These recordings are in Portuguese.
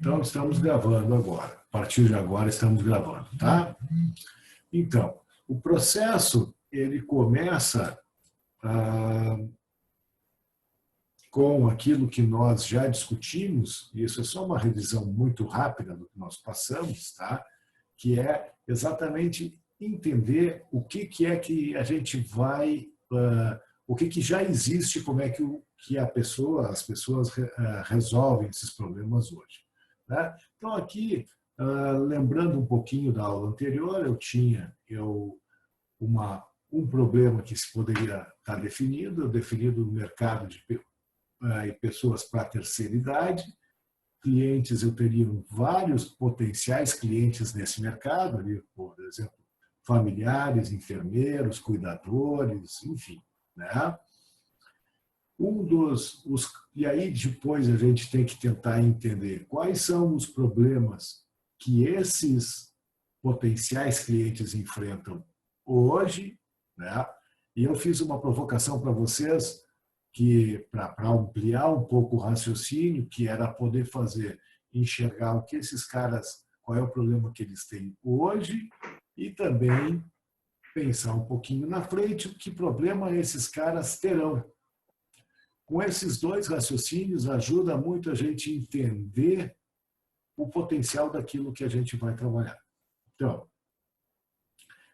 Então, estamos gravando agora. A partir de agora, estamos gravando, tá? Então, o processo, ele começa com aquilo que nós já discutimos, e isso é só uma revisão muito rápida do que nós passamos, tá? Que é exatamente entender o que é que a gente vai, o que já existe, como é que as pessoas resolvem esses problemas hoje. Né? Então, aqui, lembrando um pouquinho da aula anterior, eu tinha um problema que se poderia estar definido no mercado de pessoas para a terceira idade. Clientes, eu teria vários potenciais clientes nesse mercado, ali, por exemplo, familiares, enfermeiros, cuidadores, enfim. Né? E aí depois a gente tem que tentar entender quais são os problemas que esses potenciais clientes enfrentam hoje, né? E eu fiz uma provocação para vocês que para ampliar um pouco o raciocínio, que era poder enxergar o que esses caras, qual é o problema que eles têm hoje e também pensar um pouquinho na frente o que problema esses caras terão. Com esses dois raciocínios ajuda muito a gente entender o potencial daquilo que a gente vai trabalhar. Então,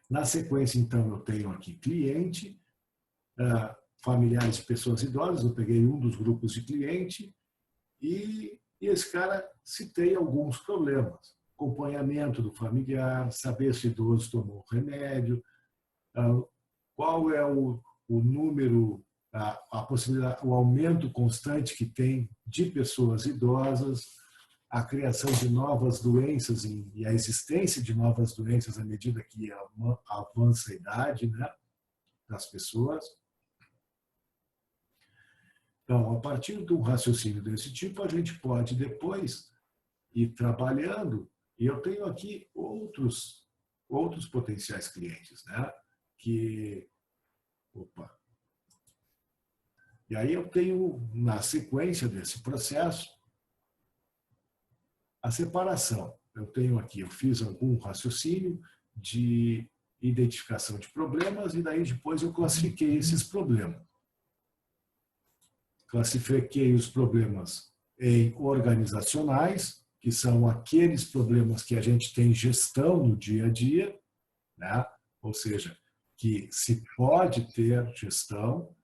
na sequência, então, eu tenho aqui cliente, familiares de pessoas idosas, eu peguei um dos grupos de cliente e esse cara citei alguns problemas. Acompanhamento do familiar, saber se o idoso tomou remédio, qual é o número, a possibilidade, o aumento constante que tem de pessoas idosas, a criação de novas doenças e a existência de novas doenças à medida que avança a idade, né, das pessoas. Então, a partir de um raciocínio desse tipo, a gente pode depois ir trabalhando, e eu tenho aqui outros potenciais clientes, né? E aí eu tenho, na sequência desse processo, a separação. Eu fiz algum raciocínio de identificação de problemas e daí depois eu classifiquei esses problemas. Classifiquei os problemas em organizacionais, que são aqueles problemas que a gente tem gestão no dia a dia, né? Ou seja, que se pode ter gestão,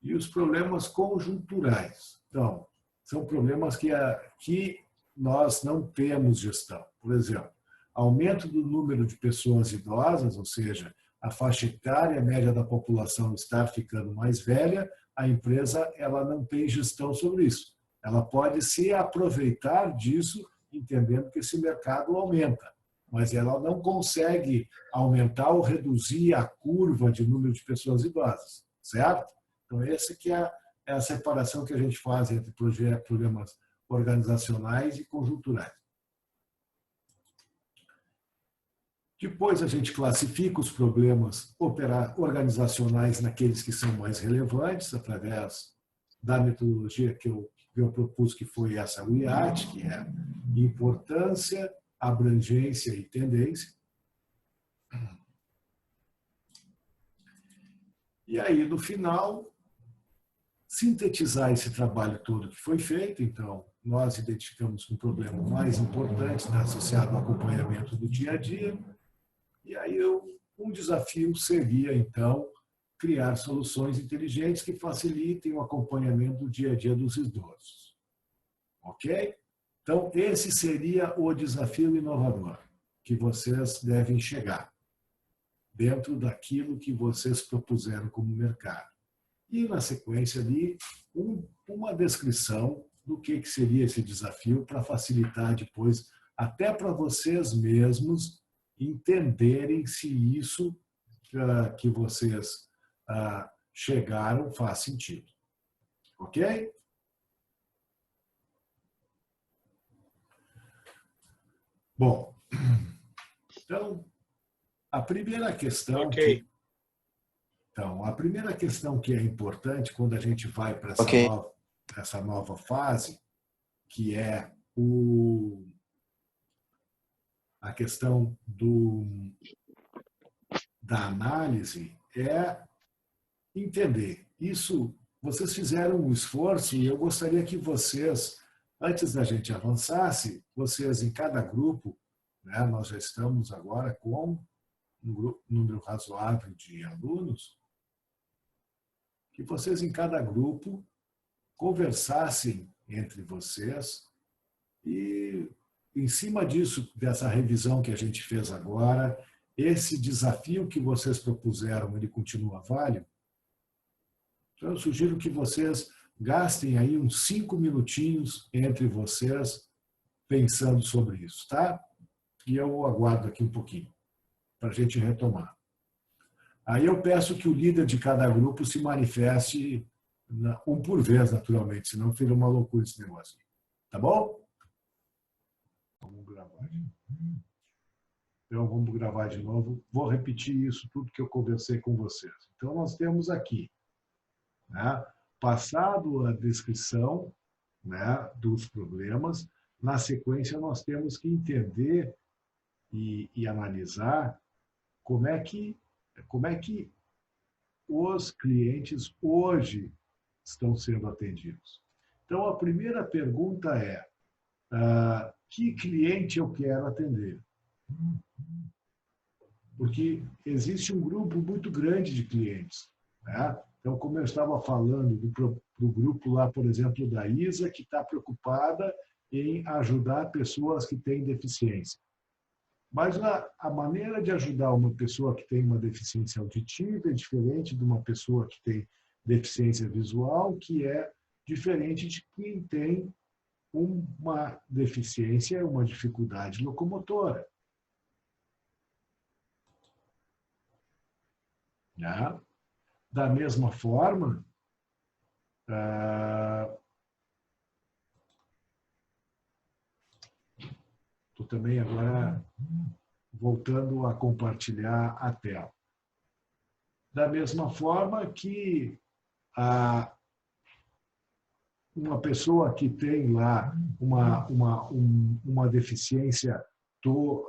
e os problemas conjunturais. Então, são problemas que nós não temos gestão. Por exemplo, aumento do número de pessoas idosas, ou seja, a faixa etária média da população está ficando mais velha, a empresa ela não tem gestão sobre isso. Ela pode se aproveitar disso, entendendo que esse mercado aumenta, mas ela não consegue aumentar ou reduzir a curva de número de pessoas idosas, certo? Então, essa que é a separação que a gente faz entre problemas organizacionais e conjunturais. Depois a gente classifica os problemas organizacionais naqueles que são mais relevantes, através da metodologia que eu propus, que foi essa WIAT, que é importância, abrangência e tendência. E aí, no final, sintetizar esse trabalho todo que foi feito. Então, nós identificamos um problema mais importante associado ao acompanhamento do dia a dia. E aí, um desafio seria, então, criar soluções inteligentes que facilitem o acompanhamento do dia a dia dos idosos. Ok? Então, esse seria o desafio inovador que vocês devem chegar dentro daquilo que vocês propuseram como mercado. E, na sequência ali, uma descrição do que seria esse desafio para facilitar depois, até para vocês mesmos, entenderem se isso que vocês chegaram faz sentido. Ok? Bom, então, a primeira questão a primeira questão que é importante quando a gente vai para essa nova fase, que é a questão da análise é entender. Isso, vocês fizeram um esforço e eu gostaria que vocês, antes da gente avançasse, vocês em cada grupo, né, nós já estamos agora com um número razoável de alunos, que vocês em cada grupo conversassem entre vocês e, em cima disso, dessa revisão que a gente fez agora, esse desafio que vocês propuseram, ele continua válido? Então, eu sugiro que vocês gastem aí uns 5 minutinhos entre vocês pensando sobre isso, tá? E eu aguardo aqui um pouquinho para a gente retomar. Aí eu peço que o líder de cada grupo se manifeste um por vez, naturalmente, senão fica uma loucura esse negócio. Tá bom? Vamos gravar de novo. Então, vamos gravar de novo. Vou repetir isso tudo que eu conversei com vocês. Então, nós temos aqui, né, passado a descrição, né, dos problemas, na sequência nós temos que entender e analisar como é que os clientes hoje estão sendo atendidos. Então, a primeira pergunta é, que cliente eu quero atender? Porque existe um grupo muito grande de clientes, né? Então, como eu estava falando do grupo lá, por exemplo, da Isa, que está preocupada em ajudar pessoas que têm deficiência. Mas a maneira de ajudar uma pessoa que tem uma deficiência auditiva é diferente de uma pessoa que tem deficiência visual, que é diferente de quem tem uma deficiência, uma dificuldade locomotora. Né? Da mesma forma, estou também agora voltando a compartilhar a tela. Da mesma forma que uma pessoa que tem lá uma deficiência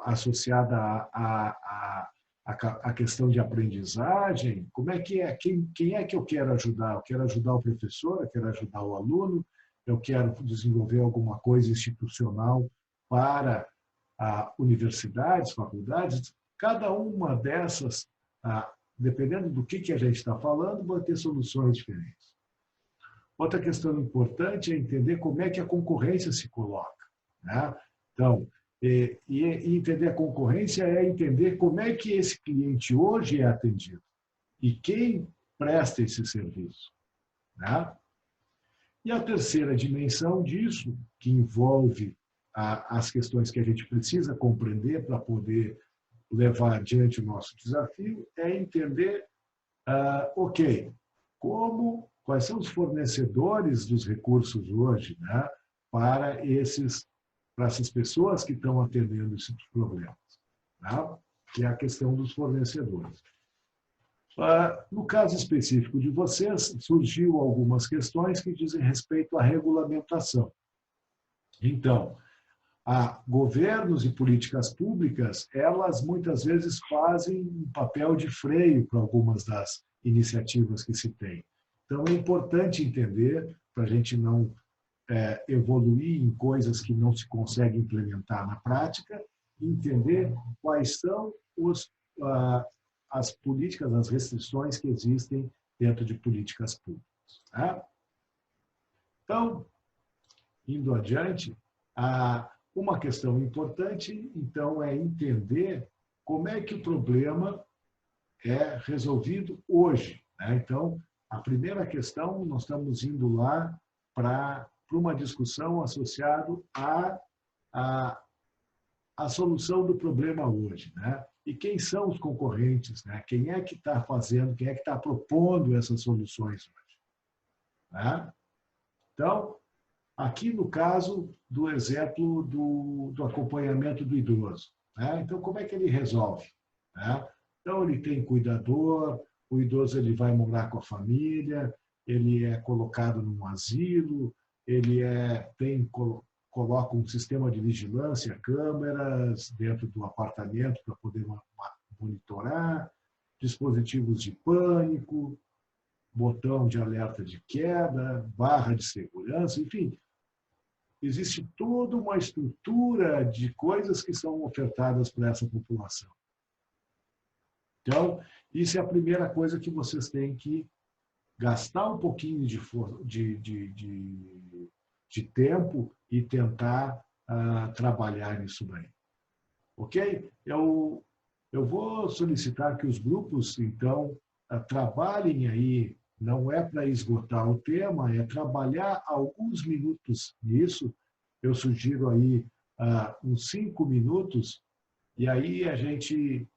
associada à questão de aprendizagem, como é que é? Quem é que eu quero ajudar? Eu quero ajudar o professor, eu quero ajudar o aluno, eu quero desenvolver alguma coisa institucional para universidades, faculdades. Cada uma dessas, dependendo do que a gente está falando, vai ter soluções diferentes. Outra questão importante é entender como é que a concorrência se coloca, né? Então, e entender a concorrência é entender como é que esse cliente hoje é atendido e quem presta esse serviço, né? E a terceira dimensão disso, que envolve as questões que a gente precisa compreender para poder levar adiante o nosso desafio, é entender, quais são os fornecedores dos recursos hoje, né, para essas pessoas que estão atendendo esses problemas, né, que é a questão dos fornecedores. No caso específico de vocês, surgiu algumas questões que dizem respeito à regulamentação. Então, governos e políticas públicas, elas muitas vezes fazem um papel de freio para algumas das iniciativas que se tem. Então, é importante entender, para a gente não evoluir em coisas que não se consegue implementar na prática, entender quais são as políticas, as restrições que existem dentro de políticas públicas. Tá? Então, indo adiante, uma questão importante, então, é entender como é que o problema é resolvido hoje, né? Então, a primeira questão, nós estamos indo lá para uma discussão associada à solução do problema hoje, né? E quem são os concorrentes, né? Quem é que está fazendo, quem é que está propondo essas soluções hoje, né? Então, aqui no caso do exemplo do acompanhamento do idoso, né? Então, como é que ele resolve, né? Então, ele tem cuidador, o idoso ele vai morar com a família, ele é colocado num asilo, ele tem coloca um sistema de vigilância, câmeras dentro do apartamento para poder monitorar, dispositivos de pânico, botão de alerta de queda, barra de segurança, enfim. Existe toda uma estrutura de coisas que são ofertadas para essa população. Então, isso é a primeira coisa que vocês têm que gastar um pouquinho de tempo e tentar trabalhar nisso daí. Ok? Eu vou solicitar que os grupos, então, trabalhem aí, não é para esgotar o tema, é trabalhar alguns minutos nisso. Eu sugiro aí uns 5 minutos, e aí a gente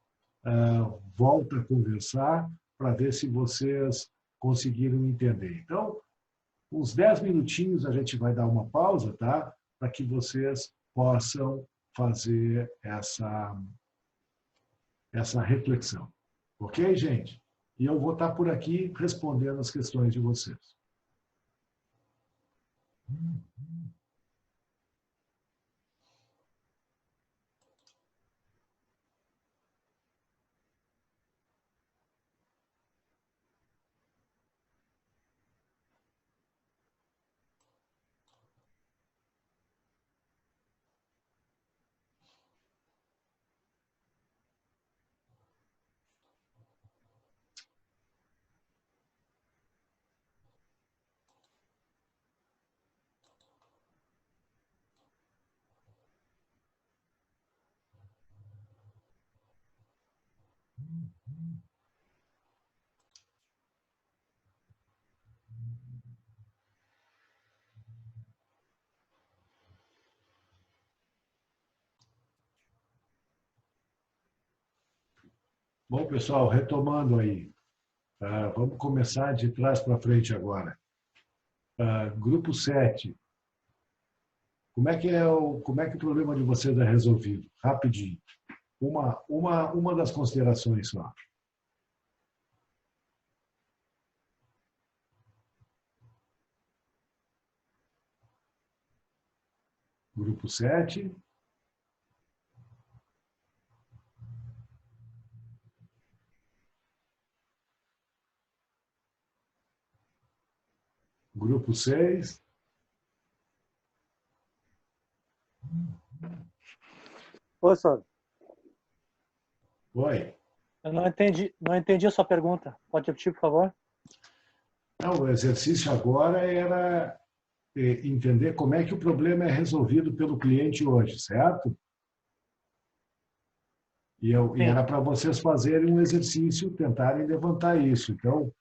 volta a conversar para ver se vocês conseguiram entender. Então, uns 10 minutinhos a gente vai dar uma pausa, tá? Para que vocês possam fazer essa reflexão. Ok, gente? E eu vou estar por aqui respondendo as questões de vocês. Bom, pessoal, retomando aí. Vamos começar de trás para frente agora. Grupo 7. Como é que o problema de vocês é resolvido? Rapidinho. Uma das considerações só. Grupo 7. Grupo 6. Professor, Oi. eu não entendi a sua pergunta. Pode repetir, por favor? Não, o exercício agora era entender como é que o problema é resolvido pelo cliente hoje, certo? E era para vocês fazerem um exercício, tentarem levantar isso. Então,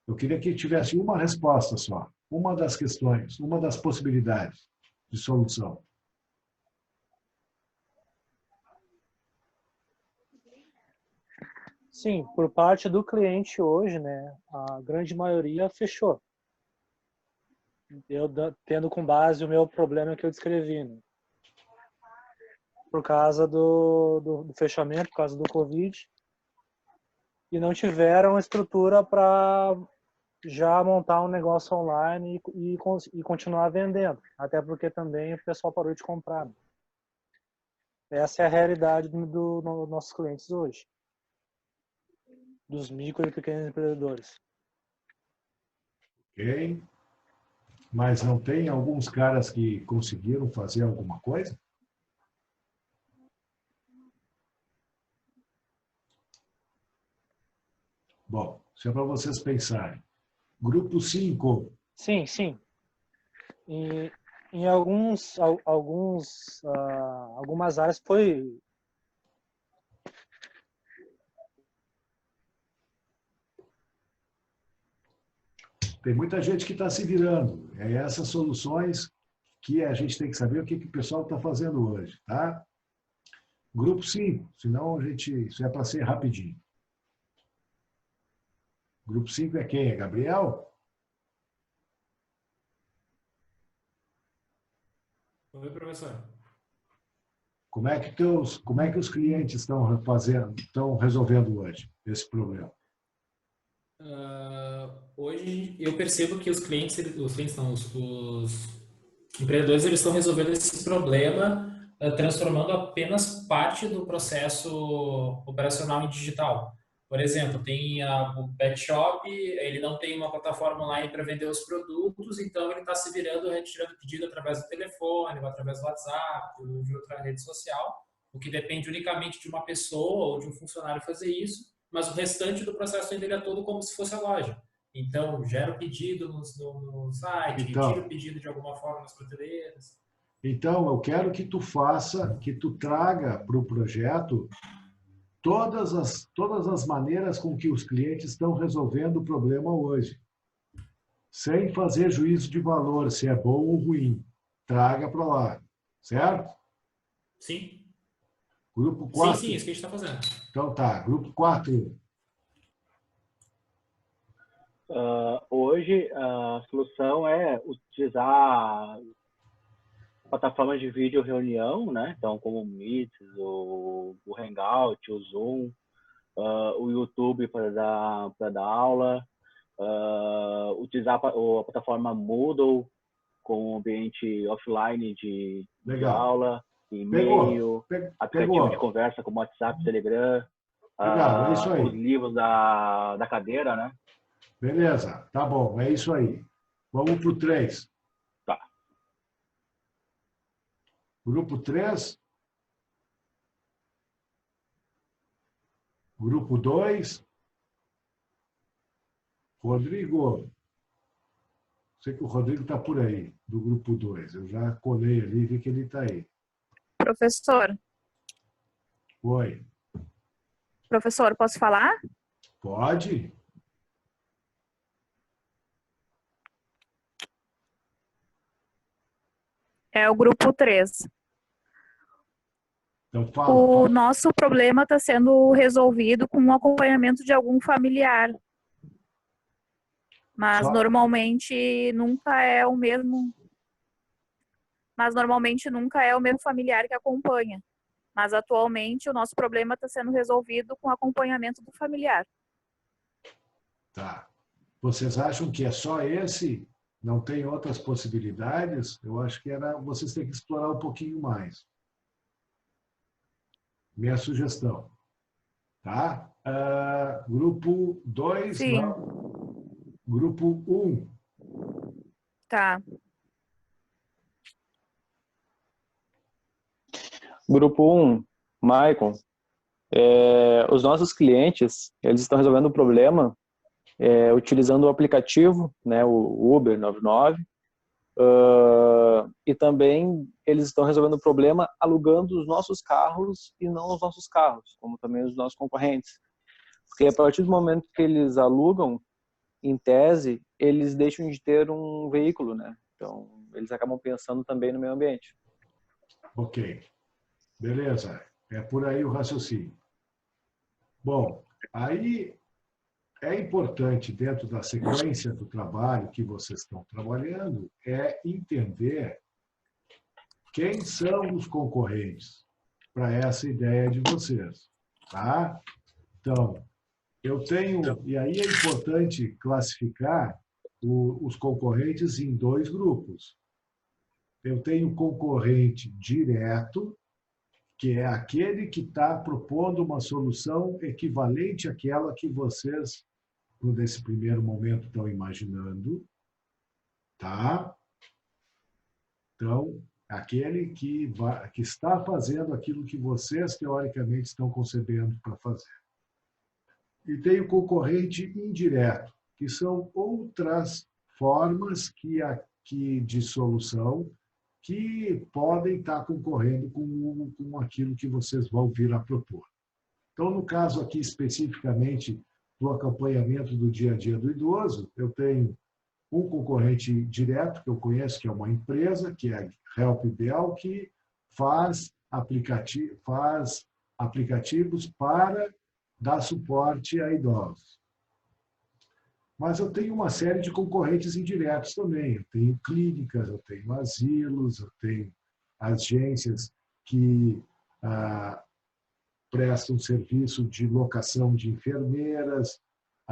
eu queria que tivesse uma resposta só, uma das questões, uma das possibilidades de solução. Sim, por parte do cliente hoje, né, a grande maioria fechou. Eu tendo com base o meu problema que eu descrevi, né? Por causa do fechamento, por causa do Covid, e não tiveram estrutura para já montar um negócio online e continuar vendendo. Até porque também o pessoal parou de comprar. Né? Essa é a realidade dos nossos clientes hoje. Dos micro e pequenos empreendedores. Ok? Mas não tem alguns caras que conseguiram fazer alguma coisa? Bom, isso é para vocês pensarem. Grupo 5. Sim, sim. Em algumas áreas foi... Tem muita gente que está se virando. É essas soluções que a gente tem que saber o que o pessoal está fazendo hoje, tá? Grupo 5, senão isso é para ser rapidinho. Grupo 5 é quem? É Gabriel? Oi, professor. Como é que os clientes estão resolvendo hoje esse problema? Hoje eu percebo que os clientes não, Empreendedores eles estão resolvendo esse problema, transformando apenas parte do processo operacional em digital. Por exemplo, tem o pet shop, ele não tem uma plataforma online para vender os produtos, então ele está se virando, retirando pedido através do telefone, ou através do WhatsApp, ou de outra rede social, o que depende unicamente de uma pessoa ou de um funcionário fazer isso, mas o restante do processo ainda é todo como se fosse a loja. Então, gera o pedido no site, retira o Então, pedido de alguma forma nas prateleiras. então, eu quero que tu faça, que tu traga para o projeto todas as maneiras com que os clientes estão resolvendo o problema hoje, sem fazer juízo de valor, se é bom ou ruim. Traga para lá, certo? Sim, Grupo sim, 4. isso que a gente está fazendo. Então tá, grupo 4. Hoje, a solução é utilizar plataformas de vídeo reunião, né? Então, como o Meet, o Hangout, o Zoom, o YouTube para dar aula, utilizar a plataforma Moodle com ambiente offline de Legal. aula, Pegou. e-mail, aplicativo de Pegou. conversa como WhatsApp, Telegram, Legal, é isso os aí. livros da cadeira, né? Beleza, tá bom, é isso aí. Vamos para o 3. Tá. Grupo 3. Grupo 2. Rodrigo. Sei que o Rodrigo está por aí, do grupo 2. Eu já colei ali e vi que ele está aí. Oi. Professor, posso falar? Pode? É o grupo 3. Então fala. O nosso problema está sendo resolvido com o acompanhamento de algum familiar. Mas Só- normalmente nunca é o mesmo. Mas normalmente nunca é o mesmo familiar que acompanha. Mas atualmente o nosso problema está sendo resolvido com o acompanhamento do familiar. Tá. Vocês acham que é só esse? Não tem outras possibilidades? Eu acho que vocês têm que explorar um pouquinho mais. Minha sugestão. Tá? Grupo 2, Sim. não. Grupo 1. Tá. Grupo 1, Maicon, os nossos clientes, eles estão resolvendo o problema utilizando o aplicativo, né, o Uber 99, e também eles estão resolvendo o problema alugando os nossos carros e não os nossos carros, como também os nossos concorrentes. Porque a partir do momento que eles alugam, em tese, eles deixam de ter um veículo, né? Então, eles acabam pensando também no meio ambiente. Ok. Beleza. É por aí o raciocínio. Bom, aí é importante, dentro da sequência do trabalho que vocês estão trabalhando, é entender quem são os concorrentes para essa ideia de vocês. Tá? Então, eu tenho, e aí é importante classificar os concorrentes em 2 grupos. Eu tenho concorrente direto, que é aquele que está propondo uma solução equivalente àquela que vocês, nesse primeiro momento, estão imaginando. Tá? Então, aquele que está fazendo aquilo que vocês, teoricamente, estão concebendo para fazer. E tem o concorrente indireto, que são outras formas de solução que podem estar concorrendo com aquilo que vocês vão vir a propor. Então, no caso aqui, especificamente, do acompanhamento do dia a dia do idoso, eu tenho um concorrente direto que eu conheço, que é uma empresa, que é a HelpDel, que faz aplicativos para dar suporte a idosos. Mas eu tenho uma série de concorrentes indiretos também. Eu tenho clínicas, eu tenho asilos, eu tenho agências que prestam serviço de locação de enfermeiras,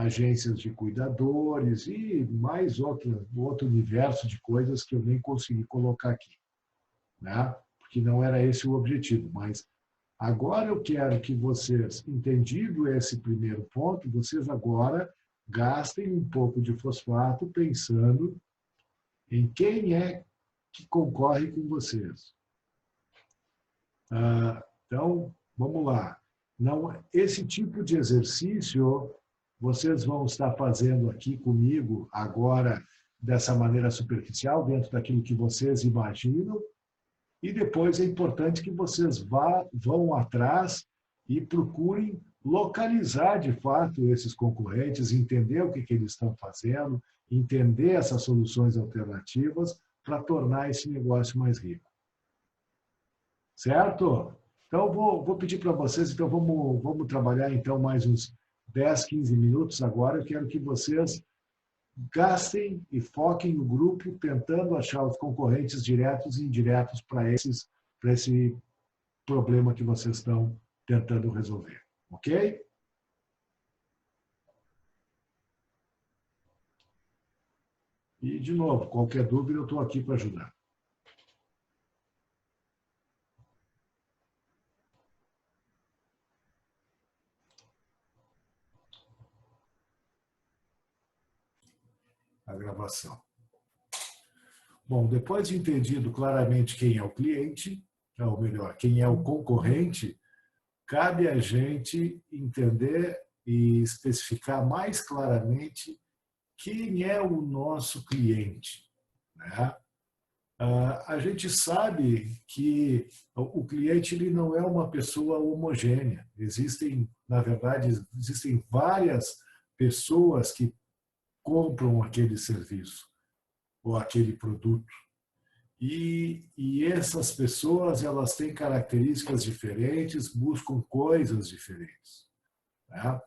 agências de cuidadores e mais outro universo de coisas que eu nem consegui colocar aqui, né? Porque não era esse o objetivo. Mas agora eu quero que vocês, entendido esse primeiro ponto, vocês agora gastem um pouco de fosfato pensando em quem é que concorre com vocês. Então, vamos lá. Não, esse tipo de exercício vocês vão estar fazendo aqui comigo agora dessa maneira superficial, dentro daquilo que vocês imaginam, e depois é importante que vocês vão atrás e procurem localizar de fato esses concorrentes, entender o que eles estão fazendo, entender essas soluções alternativas para tornar esse negócio mais rico. Certo? Então, vou pedir para vocês, então vamos trabalhar então mais uns 10, 15 minutos agora. Eu quero que vocês gastem e foquem no grupo tentando achar os concorrentes diretos e indiretos para esse problema que vocês estão tentando resolver. Ok? E, de novo, qualquer dúvida, eu estou aqui para ajudar. A gravação. Bom, depois de entendido claramente quem é o cliente, ou melhor, quem é o concorrente, cabe a gente entender e especificar mais claramente quem é o nosso cliente, né? A gente sabe que o cliente ele não é uma pessoa homogênea. Na verdade, existem várias pessoas que compram aquele serviço ou aquele produto. E essas pessoas elas têm características diferentes, buscam coisas diferentes, né?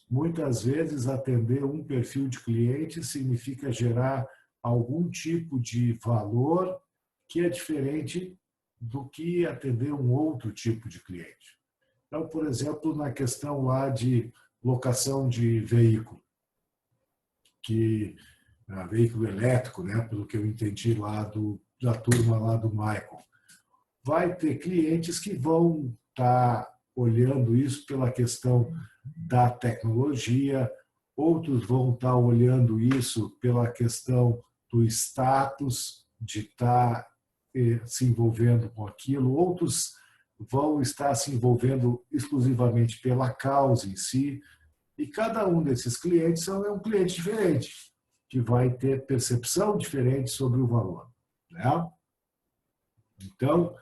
Muitas vezes, atender um perfil de cliente significa gerar algum tipo de valor que é diferente do que atender um outro tipo de cliente. Então, por exemplo, na questão lá de locação de veículo, veículo elétrico, né, pelo que eu entendi lá da turma lá do Michael, vai ter clientes que vão estar olhando isso pela questão da tecnologia, outros vão estar olhando isso pela questão do status de estar se envolvendo com aquilo, outros vão estar se envolvendo exclusivamente pela causa em si, e cada um desses clientes é um cliente diferente, que vai ter percepção diferente sobre o valor, né? Então,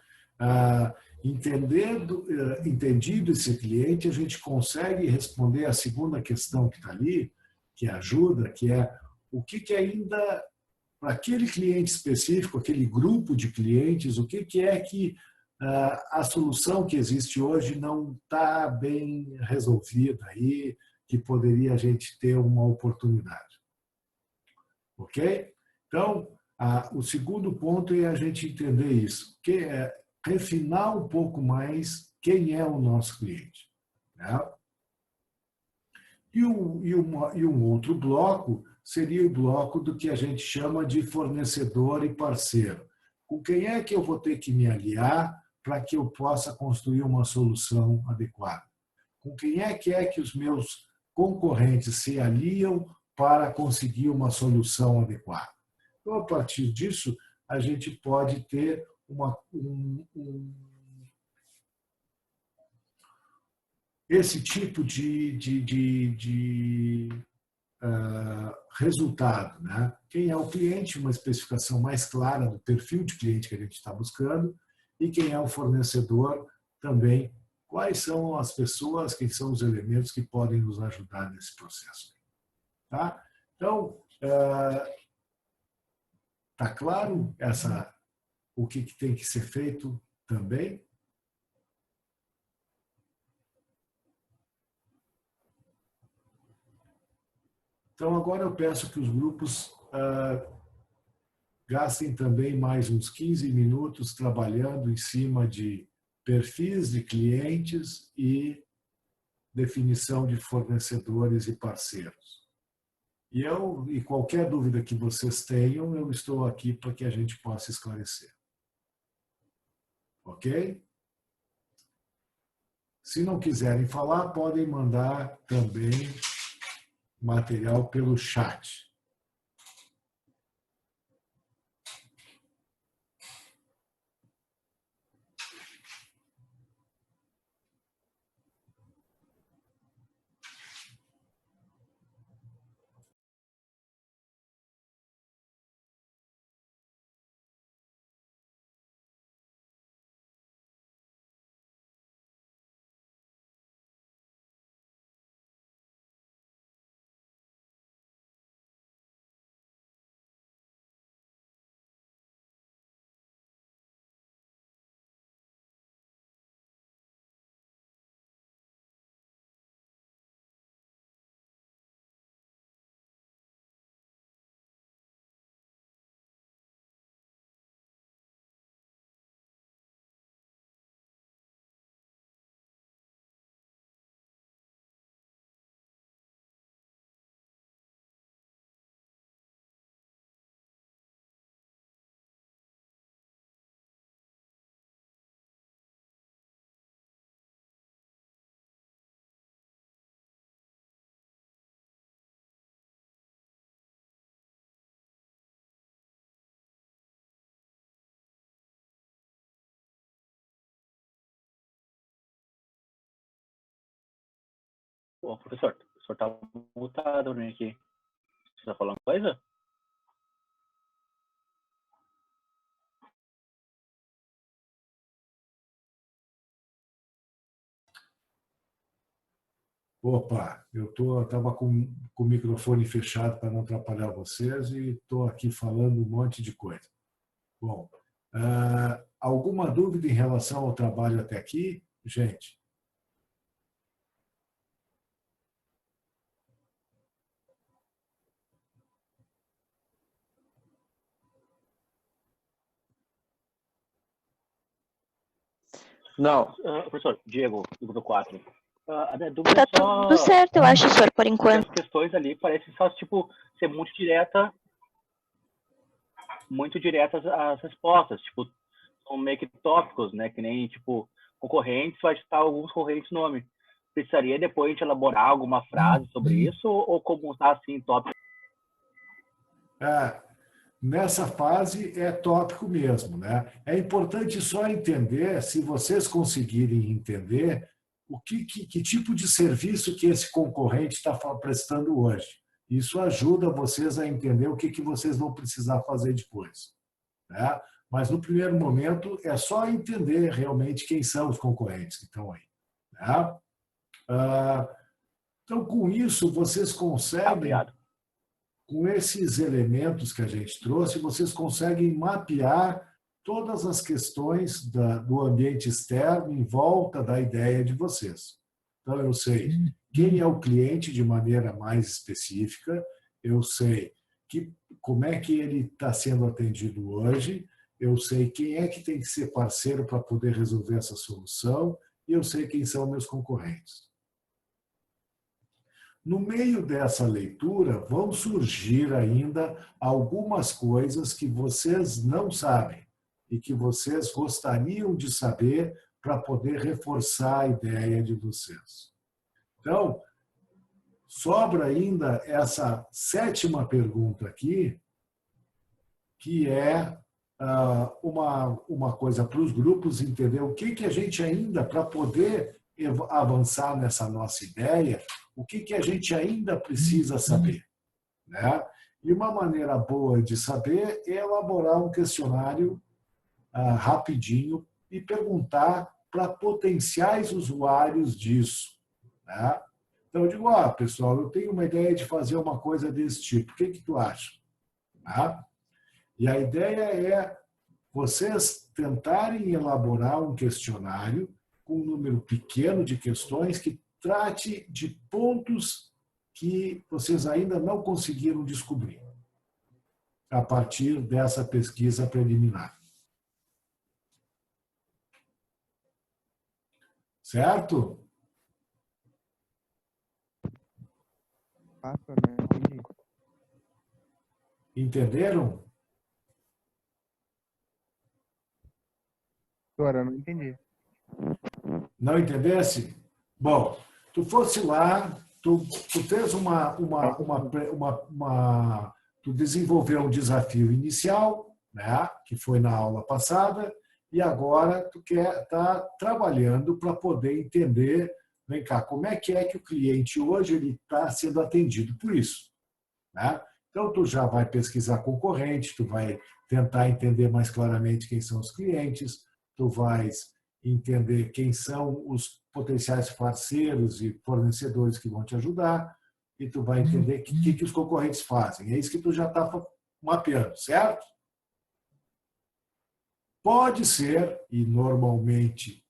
entendido esse cliente, a gente consegue responder a segunda questão que está ali, que ajuda, que é o que ainda, para aquele cliente específico, aquele grupo de clientes, o que é que a solução que existe hoje não está bem resolvida aí, que poderia a gente ter uma oportunidade. Ok? Então, o segundo ponto é a gente entender isso, que é refinar um pouco mais quem é o nosso cliente, né? E um outro bloco seria o bloco do que a gente chama de fornecedor e parceiro. Com quem é que eu vou ter que me aliar para que eu possa construir uma solução adequada? Com quem é que os meus concorrentes se aliam para conseguir uma solução adequada? Então, a partir disso, a gente pode ter esse tipo de resultado, né? Quem é o cliente, uma especificação mais clara do perfil de cliente que a gente está buscando, e quem é o fornecedor também, quais são as pessoas, quem são os elementos que podem nos ajudar nesse processo. Tá? Então, tá claro o que tem que ser feito também? Então, agora eu peço que os grupos gastem também mais uns 15 minutos trabalhando em cima de perfis de clientes e definição de fornecedores e parceiros. E qualquer dúvida que vocês tenham, eu estou aqui para que a gente possa esclarecer. Ok? Se não quiserem falar, podem mandar também material pelo chat. Ô, professor, o senhor tá mutado aqui. Você tá falando coisa? Opa, eu estava com o microfone fechado para não atrapalhar vocês e estou aqui falando um monte de coisa. Bom, alguma dúvida em relação ao trabalho até aqui, gente? Não. Professor, Diego, do grupo 4. A minha dúvida Tá tudo certo, eu acho, senhor, por enquanto. As questões ali parecem só, tipo, ser muito diretas as respostas. Tipo, são meio que tópicos, né? Que nem, tipo, concorrentes, vai citar alguns concorrentes no nome. Precisaria depois a gente elaborar alguma frase sobre isso ou como usar, assim, tópico? Nessa fase é tópico mesmo, né? É importante só entender, se vocês conseguirem entender, que tipo de serviço que esse concorrente está prestando hoje. Isso ajuda vocês a entender o que vocês vão precisar fazer depois, né? Mas no primeiro momento é só entender realmente quem são os concorrentes que estão aí, né? Então, com isso, vocês conseguem, com esses elementos que a gente trouxe, vocês conseguem mapear todas as questões do ambiente externo em volta da ideia de vocês. Então, eu sei quem é o cliente de maneira mais específica, eu sei como é que ele está sendo atendido hoje, eu sei quem é que tem que ser parceiro para poder resolver essa solução e eu sei quem são meus concorrentes. No meio dessa leitura, vão surgir ainda algumas coisas que vocês não sabem e que vocês gostariam de saber para poder reforçar a ideia de vocês. Então, sobra ainda essa 7ª pergunta aqui, que é uma coisa para os grupos entender o que a gente ainda, para poder avançar nessa nossa ideia, o que a gente ainda precisa saber, né? E uma maneira boa de saber é elaborar um questionário rapidinho e perguntar para potenciais usuários disso, né? Então, eu digo, pessoal, eu tenho uma ideia de fazer uma coisa desse tipo, o que tu acha? Tá? E a ideia é vocês tentarem elaborar um questionário com um número pequeno de questões que trate de pontos que vocês ainda não conseguiram descobrir a partir dessa pesquisa preliminar. Certo? Não entendi. Entenderam? Agora eu não entendi. Não entendesse? Bom, tu fosse lá, tu fez tu desenvolveu um desafio inicial, né, que foi na aula passada, e agora tu tá trabalhando para poder entender, vem cá, como é que o cliente hoje ele está sendo atendido por isso, né? Então tu já vai pesquisar concorrente, tu vai tentar entender mais claramente quem são os clientes, tu vais entender quem são os potenciais parceiros e fornecedores que vão te ajudar, e tu vai entender o que os concorrentes fazem. É isso que tu já está mapeando, certo? Pode ser, e normalmente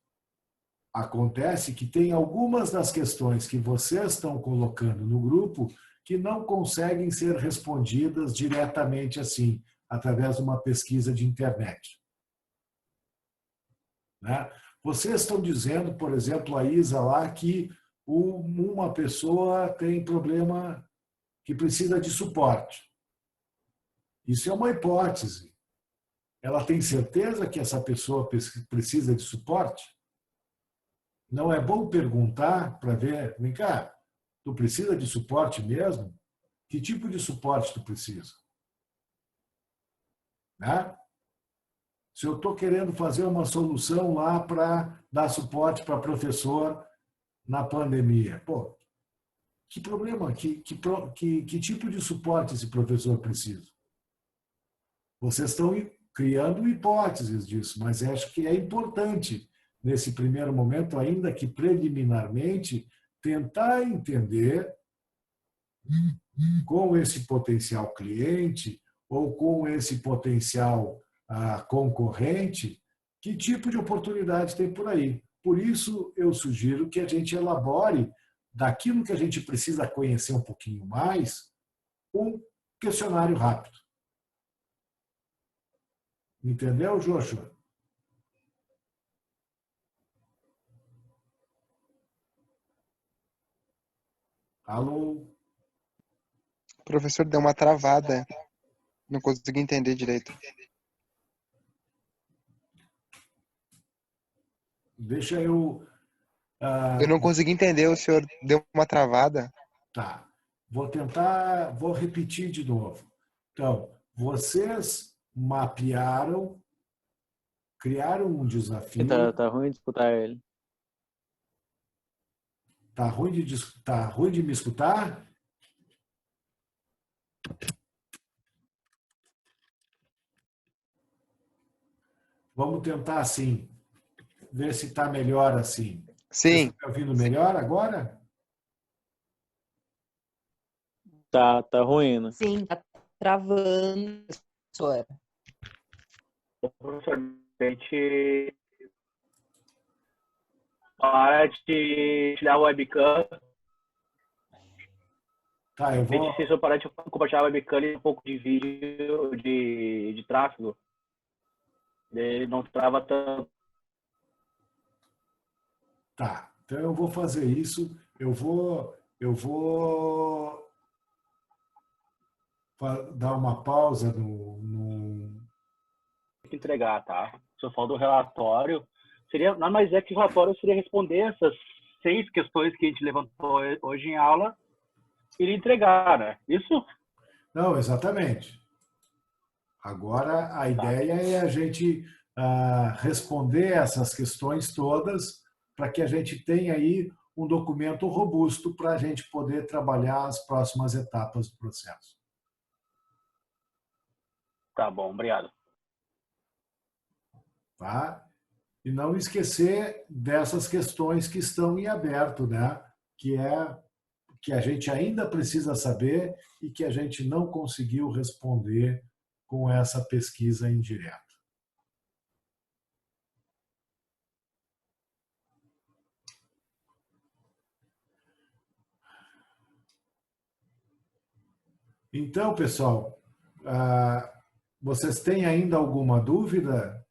acontece, que tem algumas das questões que vocês estão colocando no grupo que não conseguem ser respondidas diretamente assim, através de uma pesquisa de internet. Né? Vocês estão dizendo, por exemplo, a Isa lá, que uma pessoa tem problema que precisa de suporte. Isso é uma hipótese. Ela tem certeza que essa pessoa precisa de suporte? Não é bom perguntar para ver, vem cá, tu precisa de suporte mesmo? Que tipo de suporte tu precisa? Né? Se eu estou querendo fazer uma solução lá para dar suporte para professor na pandemia, pô, que problema, que tipo de suporte esse professor precisa? Vocês estão criando hipóteses disso, mas acho que é importante, nesse primeiro momento, ainda que preliminarmente, tentar entender com esse potencial cliente ou com esse potencial concorrente, que tipo de oportunidade tem por aí. Por isso, eu sugiro que a gente elabore, daquilo que a gente precisa conhecer um pouquinho mais, um questionário rápido. Entendeu, Joshua? Alô? O professor deu uma travada. Não consegui entender direito. Deixa eu... Eu não consegui entender, o senhor deu uma travada. Tá. Vou repetir de novo. Então, vocês mapearam, criaram um desafio. Tá ruim de escutar ele. Tá ruim de me escutar? Vamos tentar assim, ver se está melhor assim. Sim. Você está ouvindo melhor agora? Tá ruim, né? Sim, tá travando, professora. Professor, a gente para de tirar a webcam. Tá, eu vou... Se eu parar de compartilhar a webcam e um pouco de vídeo de tráfego, ele não trava tanto. Tá, então eu vou fazer isso. Eu vou dar uma pausa no... Entregar, tá? Só falta o relatório. Nada mais é que o relatório seria responder essas 6 questões que a gente levantou hoje em aula e entregar, né? Isso? Não, exatamente. Agora, a ideia é a gente responder essas questões todas para que a gente tenha aí um documento robusto para a gente poder trabalhar as próximas etapas do processo. Tá bom, obrigado. Tá? E não esquecer dessas questões que estão em aberto, né? Que a gente ainda precisa saber e que a gente não conseguiu responder com essa pesquisa indireta. Então, pessoal, vocês têm ainda alguma dúvida?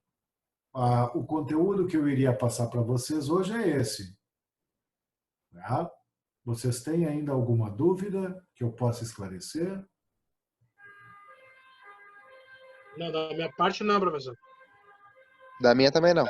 O conteúdo que eu iria passar para vocês hoje é esse. Tá? Vocês têm ainda alguma dúvida que eu possa esclarecer? Não, da minha parte não, professor. Da minha também não.